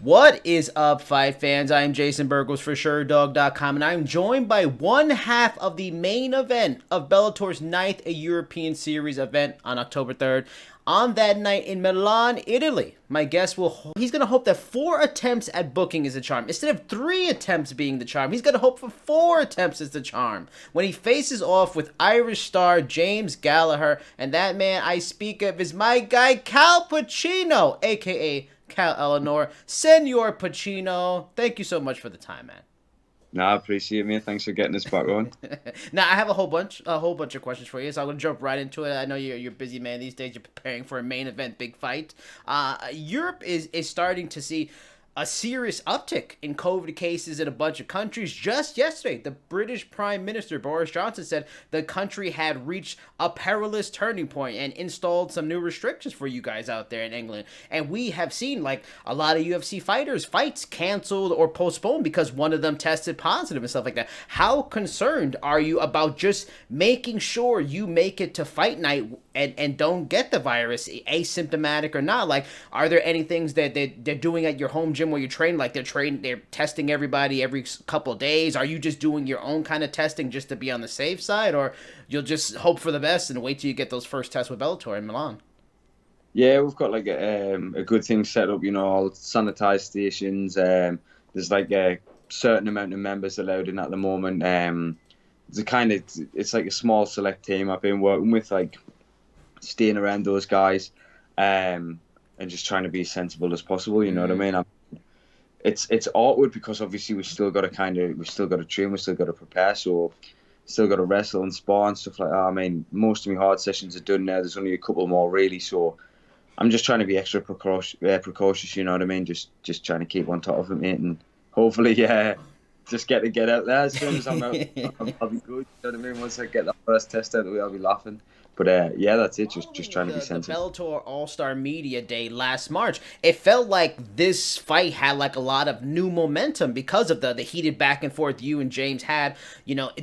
What is up, fight fans? I am Jason Burgos for Sherdog.com, and I'm joined by one half of the main event of Bellator's ninth European Series event on October 3rd. On that night in Milan, Italy, my guest he's going to hope that 4 attempts at booking is the charm. Instead of 3 attempts being the charm, he's going to hope for 4 attempts is the charm. When he faces off with Irish star James Gallagher, and that man I speak of is my guy Cal Pacino, aka Cal Ellenor, Senor Pacino. Thank you so much for the time, man. No, I appreciate it, mate. Thanks for getting us back on. Now I have a whole bunch of questions for you, so I'm gonna jump right into it. I know you're a busy man these days. You're preparing for a main event, big fight. Europe is starting to see a serious uptick in COVID cases in a bunch of countries. Just yesterday, the British Prime Minister Boris Johnson said the country had reached a perilous turning point and installed some new restrictions for you guys out there in England. And we have seen like a lot of UFC fights canceled or postponed because one of them tested positive and stuff like that. How concerned are you about just making sure you make it to fight night and don't get the virus, asymptomatic or not? Like, are there any things that they're doing at your home gym where you train? Like they're testing everybody every couple of days. Are you just doing your own kind of testing just to be on the safe side, or you'll just hope for the best and wait till you get those first tests with Bellator in Milan? Yeah, we've got like a good thing set up, all sanitized stations. There's like a certain amount of members allowed in at the moment. It's like a small select team I've been working with, like staying around those guys, and just trying to be as sensible as possible. You know what I mean? It's awkward because obviously we still got to train, we still got to prepare, so still got to wrestle and spar and stuff like that. I mean, most of my hard sessions are done now. There's only a couple more really, so I'm just trying to be extra precautious. You know what I mean? Just trying to keep on top of it, mate, and hopefully, just get out there as soon as I'm out. I'll be good. You know what I mean? Once I get that first test out of the way, I'll be laughing. But yeah, that's it. Just trying to be sensible. The Bellator All Star Media Day last March, it felt like this fight had like a lot of new momentum because of the heated back and forth you and James had,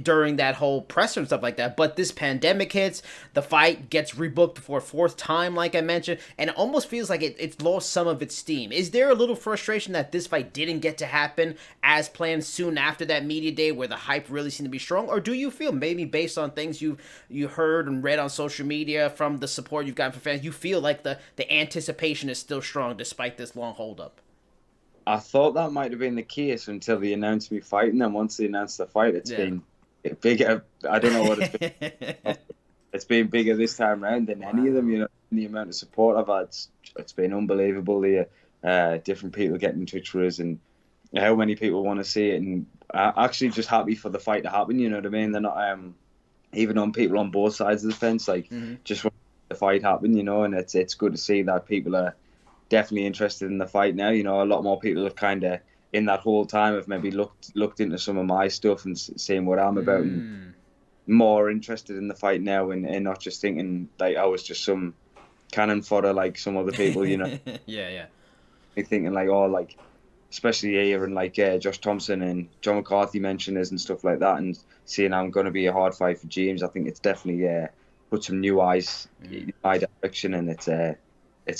during that whole presser and stuff like that. But this pandemic hits, the fight gets rebooked for a 4th time, like I mentioned, and it almost feels like it's lost some of its steam. Is there a little frustration that this fight didn't get to happen as planned soon after that media day, where the hype really seemed to be strong, or do you feel maybe based on things you heard and read on social media from the support you've gotten from fans, you feel like the anticipation is still strong despite this long holdup? I thought that might have been the case until they announced me fighting. And once they announced the fight, it's been bigger. I don't know what it's been. It's been bigger this time around than any of them. The amount of support I've had, it's been unbelievable. The different people getting in touch with us and how many people want to see it. And actually just happy for the fight to happen. You know what I mean? They're not even on people on both sides of the fence. Like just want the fight happen. And it's good to see that people are definitely interested in the fight now. A lot more people have kind of in that whole time have maybe looked into some of my stuff and seeing what I'm about and more interested in the fight now and not just thinking like I was just some cannon fodder like some other people. Yeah. Thinking like, oh, like especially here and like Josh Thompson and John McCarthy mentioned us and stuff like that, and seeing I'm going to be a hard fight for James, I think it's definitely put some new eyes in my direction, and it's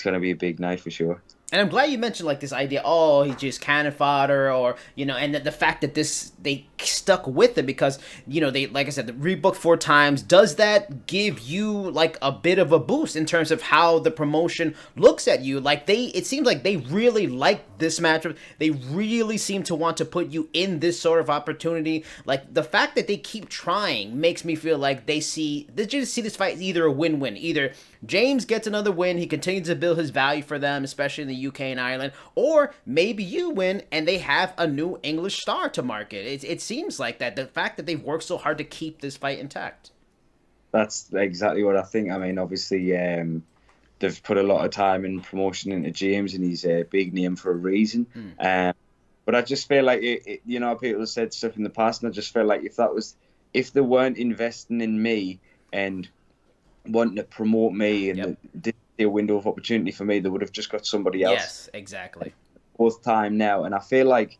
going to be a big night for sure. And I'm glad you mentioned like this idea, oh, he's just cannon fodder, or and the fact that they stuck with it because they, like I said, the rebooked 4 times. Does that give you like a bit of a boost in terms of how the promotion looks at you? Like it seems like they really like this matchup. They really seem to want to put you in this sort of opportunity. Like the fact that they keep trying makes me feel like they just see this fight as either a win-win, either James gets another win, he continues to build his value for them, especially in the UK and Ireland, or maybe you win and they have a new English star to market. It seems like that, the fact that they've worked so hard to keep this fight intact. That's exactly what I think. I mean, obviously, they've put a lot of time in promotion into James, and he's a big name for a reason. But I just feel like people have said stuff in the past, and I just feel like if they weren't investing in me and wanting to promote me and didn't see a window of opportunity for me, they would have just got somebody else. Yes, exactly. 4th time now, and I feel like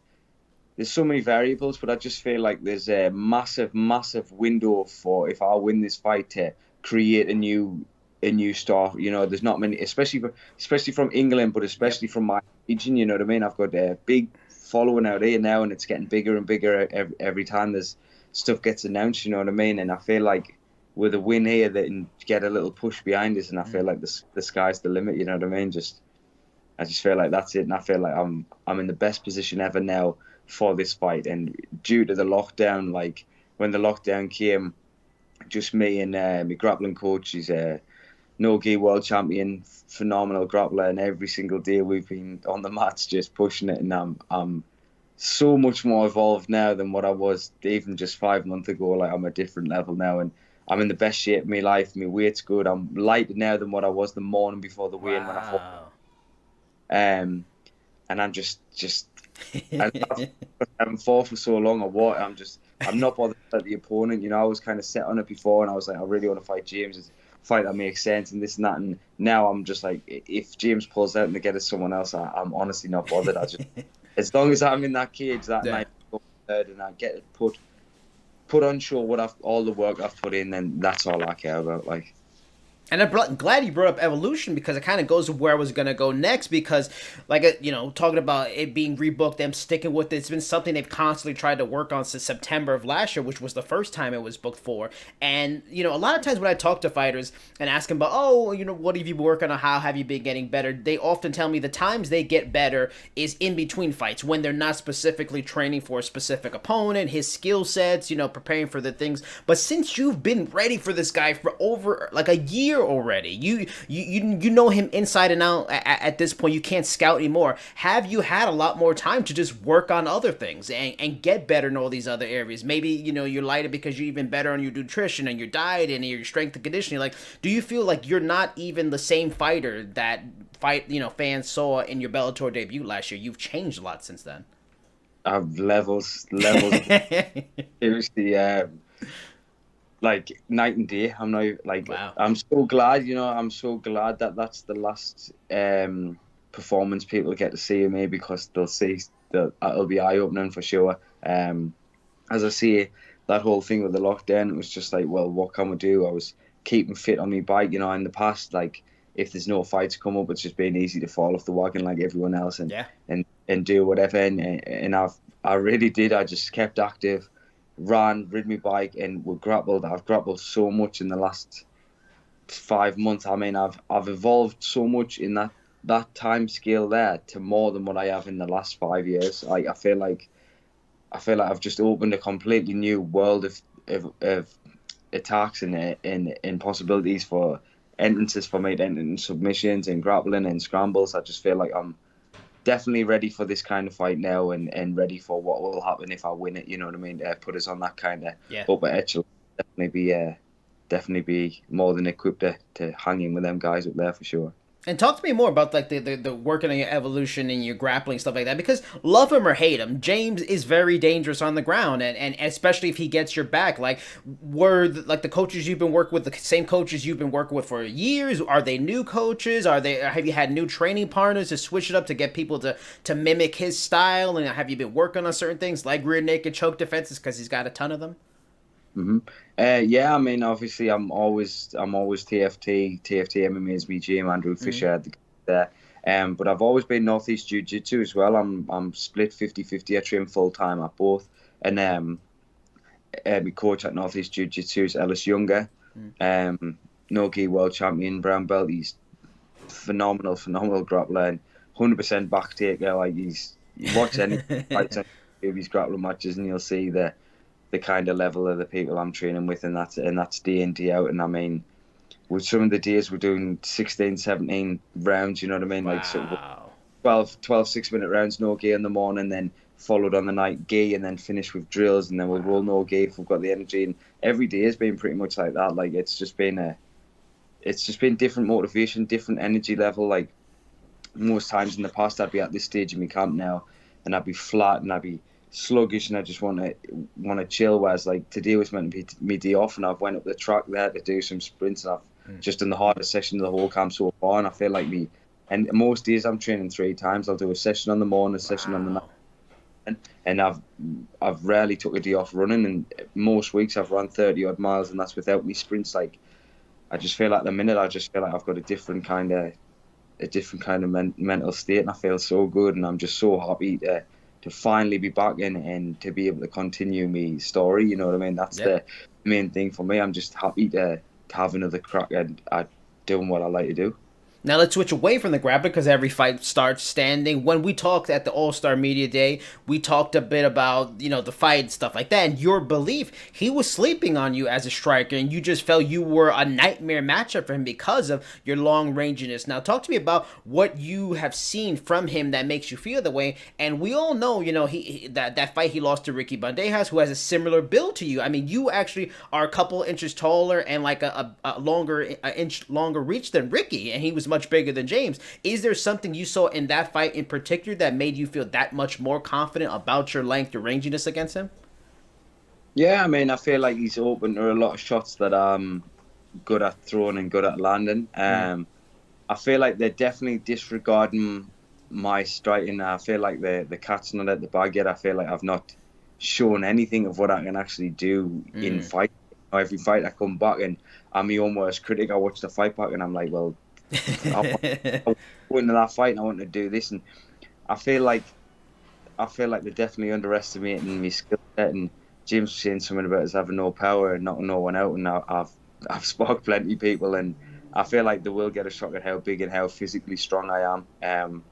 there's so many variables, but I just feel like there's a massive window for if I win this fight to create a new a new star. You know, there's not many, especially from England, but especially from my region. You know what I mean? I've got a big following out here now, and it's getting bigger and bigger every time there's stuff gets announced. You know what I mean? And I feel like with a win here, they can get a little push behind us, and I feel like the sky's the limit. You know what I mean? I just feel like that's it, and I feel like I'm in the best position ever now for this fight. And due to the lockdown, like when the lockdown came, just me and my grappling coach, he's a no-gi world champion, phenomenal grappler, and every single day we've been on the mats just pushing it, and I'm so much more evolved now than what I was even just 5 months ago. Like I'm a different level now, and I'm in the best shape of my life. My weight's good. I'm lighter now than what I was the morning before the weigh-in when I fought. And I'm just I haven't fought for so long or what. I'm not bothered about the opponent. You know, I was kind of set on it before, and I was like, I really want to fight James. It's a fight that makes sense and this and that. And now I'm just like, if James pulls out and they get it someone else, I'm honestly not bothered. As long as I'm in that cage that night and I get it put on show all the work I've put in, then that's all I care about. Like. And I'm glad you brought up evolution, because it kind of goes to where I was going to go next, because like, you know, talking about it being rebooked, them sticking with it, it's been something they've constantly tried to work on since September of last year, which was the first time it was booked for. And, you know, a lot of times when I talk to fighters and ask them about, oh, you know, what have you been working on? How have you been getting better? They often tell me the times they get better is in between fights, when they're not specifically training for a specific opponent, his skill sets, you know, preparing for the things. But since you've been ready for this guy for over like a year already, you know him inside and out at this point. You can't scout anymore. Have you had a lot more time to just work on other things and get better in all these other areas? Maybe, you know, you're lighter because you're even better on your nutrition and your diet and your strength and conditioning. Like, do you feel like you're not even the same fighter that fans saw in your Bellator debut last year? You've changed a lot since then. I've levels seriously, like night and day. I'm not like, wow. I'm so glad, you know, that that's the last performance people get to see of me, because they'll see that it'll be eye-opening for sure. As I say, that whole thing with the lockdown, it was just like, well, what can we do? I was keeping fit on my bike, you know. In the past, like, if there's no fights come up, it's just been easy to fall off the wagon like everyone else and do whatever. And I really did. I just kept active, rid my bike, and we grappled. I've grappled so much in the last 5 months. I mean, I've evolved so much in that time scale there to more than what I have in the last 5 years. I feel like I've just opened a completely new world of attacks and possibilities for entrances for me to enter in submissions and grappling and scrambles. I just feel like I'm definitely ready for this kind of fight now, and ready for what will happen if I win it. You know what I mean? Put us on that kind of upper echelon. Definitely be more than equipped to hang in with them guys up there for sure. And talk to me more about like the working on your evolution and your grappling, stuff like that, because love him or hate him, James is very dangerous on the ground, and especially if he gets your back. Like, were the coaches you've been working with the same coaches you've been working with for years? Are they new coaches? Have you had new training partners to switch it up to get people to mimic his style? And have you been working on certain things like rear naked choke defenses, because he's got a ton of them? Mm-hmm. Yeah, I mean, obviously, I'm always TFT MMA is me gym. Andrew Fisher there, but I've always been Northeast Jiu Jitsu as well. I'm split 50-50. I train full time at both, and my coach at Northeast Jiu Jitsu is Ellis Younger, no-gi world champion, brown belt. He's phenomenal grappler and 100% back taker. Like, you watch any fights on his grappling matches, and you'll see the kind of level of the people I'm training with, and that's day in, day out. And I mean, with some of the days we're doing 16, 17 rounds, you know what I mean? Wow. Like, sort of 12 6-minute rounds, no gi in the morning, then followed on the night gi, and then finish with drills, and then we'll roll no gi if we've got the energy. And every day has been pretty much like that. Like, it's just been different motivation, different energy level. Like, most times in the past, I'd be at this stage in my camp now, and I'd be flat, and I'd be sluggish, and I just want to chill. Whereas, like, today was meant to be my day off, and I've went up the track there to do some sprints, and I've just done the hardest session of the whole camp so far. And I feel like and most days I'm training 3 times. I'll do a session on the morning, a session on the night, and I've rarely took a day off running. And most weeks I've run 30 odd miles, and that's without me sprints. Like, I just feel like at the minute I just feel like I've got a different kind of mental state, and I feel so good, and I'm just so happy to finally be back in and to be able to continue my story. You know what I mean? That's the main thing for me. I'm just happy to have another crack at doing what I like to do. Now let's switch away from the grappling because every fight starts standing. When we talked at the All-Star Media Day, we talked a bit about, the fight and stuff like that, and your belief he was sleeping on you as a striker, and you just felt you were a nightmare matchup for him because of your long ranginess. Now talk to me about what you have seen from him that makes you feel the way. And we all know, that fight he lost to Ricky Bandejas, who has a similar build to you. I mean, you actually are a couple inches taller and like a inch longer reach than Ricky, and he was much bigger than James. Is there something you saw in that fight in particular that made you feel that much more confident about your length, your ranginess against him? Yeah, I mean, I feel like he's open to a lot of shots that I'm good at throwing and good at landing. I feel like they're definitely disregarding my striking. I feel like the cat's not at the bag yet. I feel like I've not shown anything of what I can actually do in fight. Every fight I come back and I'm my own worst critic. I watch the fight back and I'm like, well, I go into that fight and I want to do this, and I feel like they're definitely underestimating my skill set. And James was saying something about us having no power and knocking no one out, and I've sparked plenty of people, and I feel like they will get a shock at how big and how physically strong I am.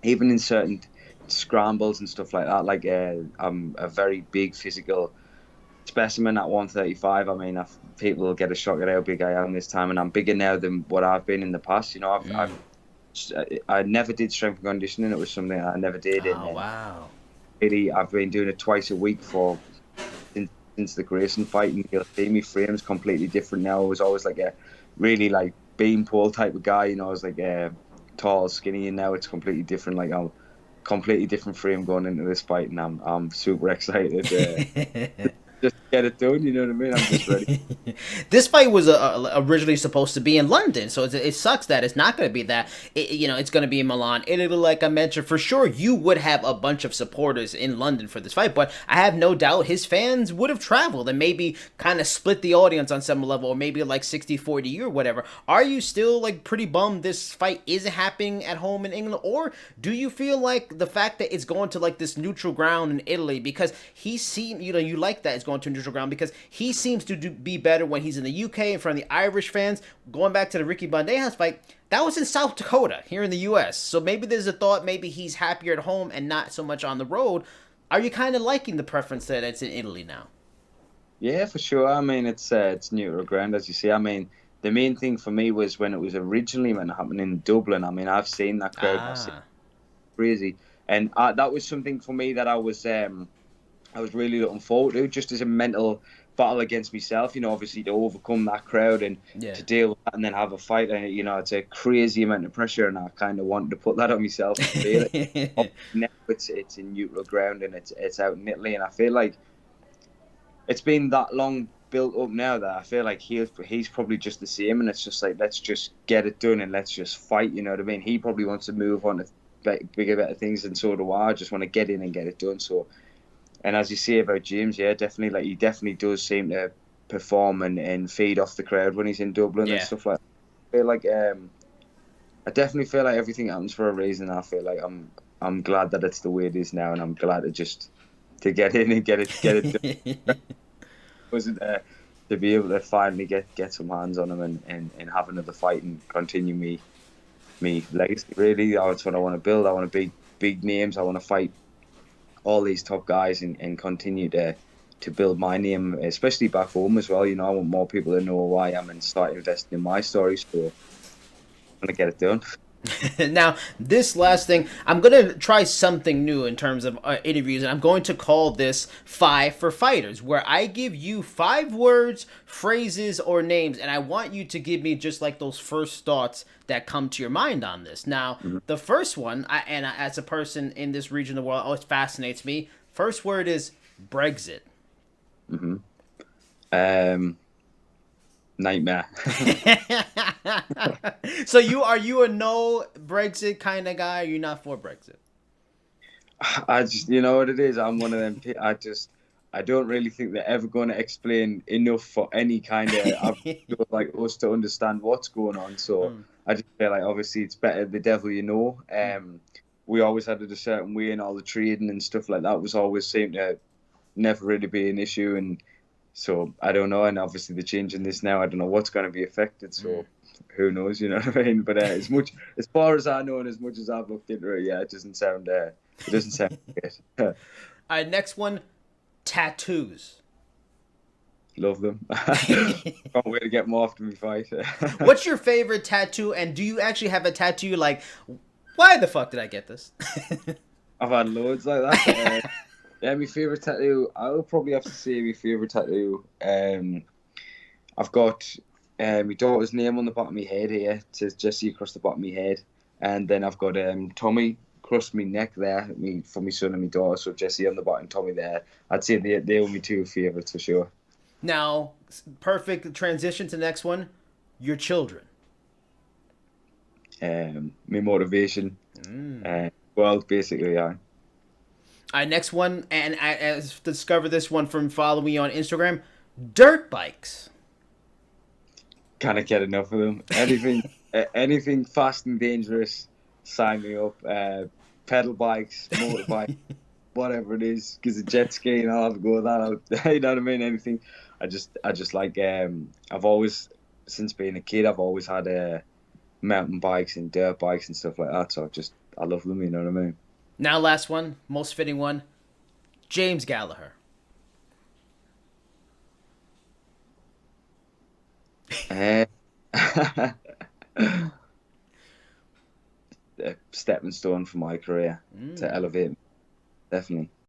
Even in certain scrambles and stuff like that, like I'm a very big physical specimen at 135. I mean, people will get a shock at how big I am this time, and I'm bigger now than what I've been in the past. I never did strength and conditioning. It was something I never did. Oh, wow. Really, I've been doing it twice a week since the Grayson fight, and you'll see me frame's completely different now. I was always like a really like beanpole type of guy. I was like tall, skinny, and now it's completely different. Like I'm completely different frame going into this fight, and I'm super excited. Just get it done, you know what I mean? I'm just ready. This fight was originally supposed to be in London, so it sucks that it's not going to be that. It's going to be in Milan, Italy, like I mentioned. For sure, you would have a bunch of supporters in London for this fight, but I have no doubt his fans would have traveled and maybe kind of split the audience on some level, or maybe like 60-40 you or whatever. Are you still like pretty bummed this fight isn't happening at home in England, or do you feel like the fact that it's going to like this neutral ground in Italy, because he seemed, you like that it's going to neutral ground because he seems to be better when he's in the UK in front of the Irish fans. Going back to the Ricky Bandejas fight, that was in South Dakota here in the US. So maybe there's a thought maybe he's happier at home and not so much on the road. Are you kind of liking the preference that it's in Italy now? Yeah, for sure. I mean, it's neutral ground, as you see. I mean, the main thing for me was when it was originally meant to happen in Dublin. I mean, I've seen that crowd. I've seen crazy. And that was something for me that I was really looking forward to, just as a mental battle against myself, obviously to overcome that crowd and to deal with that and then have a fight. And, it's a crazy amount of pressure, and I kind of wanted to put that on myself and feel it. Now it's in neutral ground and it's out in Italy, and I feel like it's been that long built up now that I feel like he's probably just the same, and it's just like, let's just get it done and let's just fight, you know what I mean? He probably wants to move on to bigger, better things, and so do I. I just want to get in and get it done. So, and as you say about James, yeah, definitely, like he definitely does seem to perform and feed off the crowd when he's in Dublin and stuff like that. I feel like I definitely feel like everything happens for a reason. I feel like I'm glad that it's the way it is now, and I'm glad to get in and get it done. Wasn't to be able to finally get some hands on him and have another fight and continue me legacy. Really, that's what I want to build. I want to be big names. I want to fight all these top guys and continue to build my name, especially back home as well. I want more people to know who I am and start investing in my story. So I'm going to get it done. Now, this last thing, I'm going to try something new in terms of interviews, and I'm going to call this 5 for Fighters, where I give you 5 words, phrases, or names, and I want you to give me just like those first thoughts that come to your mind on this. Now, the first one, as a person in this region of the world, always fascinates me. First word is Brexit. Nightmare. So are you a no Brexit kind of guy? Or you're not for Brexit? I just, you know what it is. I'm one of them. I don't really think they're ever going to explain enough for any kind of like us to understand what's going on. So I just feel like obviously it's better the devil you know. We always had it a certain way, and all the trading and stuff like that was always seemed to never really be an issue. And so I don't know. And obviously they're changing this now. I don't know what's going to be affected. So who knows? You know what I mean? But as far as I know, and as much as I've looked into it, yeah, it doesn't sound good. All right, next one, tattoos. Love them. Can't wait to get more after we fight. What's your favorite tattoo, and do you actually have a tattoo you're like, why the fuck did I get this? I've had loads like that. Yeah, my favourite tattoo, I would probably have to say my favourite tattoo. I've got my daughter's name on the bottom of my head here. It says Jesse across the bottom of my head. And then I've got Tommy across my neck there for my son and my daughter. So Jesse on the bottom, Tommy there. I'd say they were my two favourites for sure. Now, perfect transition to the next one, your children. My motivation. Well, basically, yeah. All right, next one, and I discovered this one from following me on Instagram, dirt bikes. Can't get enough of them. Anything fast and dangerous, sign me up. Pedal bikes, motorbike, whatever it is, because the jet skiing, I'll have to go with that. You know what I mean? Anything. I just like. I've always, since being a kid, I've always had mountain bikes and dirt bikes and stuff like that. So I love them. You know what I mean? Now, last one, most fitting one, James Gallagher. A stepping stone for my career to elevate, definitely.